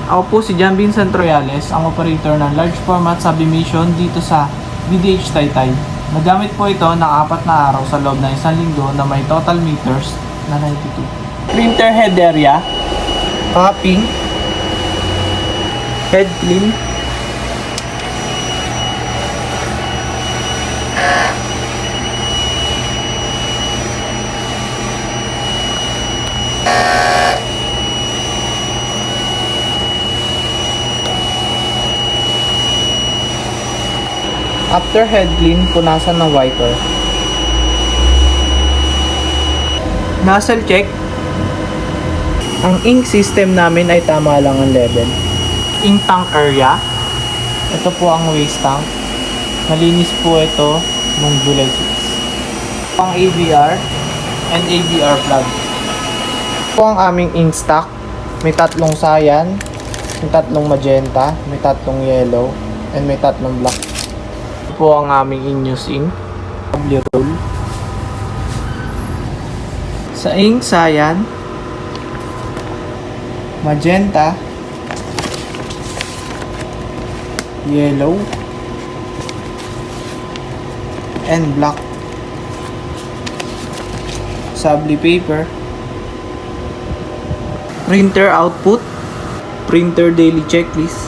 Ako po si John Vincent Royales, ang operator ng large format sublimation dito sa VDH Taytay. Nagamit po ito ng 4 na araw sa loob ng 1 linggo na may total meters na 92. Printer head area, copying, head clean, after head clean, punasan ng wiper. Nozzle check. Ang ink system namin ay tama lang ang level. Ink tank area. Ito po ang waste tank. Malinis po ito nung July 6. Ang ABR and ABR plug. Ito po ang aming ink stock. May 3 cyan, may 3 magenta, may 3 yellow, and may 3 black. Po ang aming in-use ink, W roll. Sa ink cyan, magenta, yellow, and black. Sabli paper, printer output, printer daily checklist,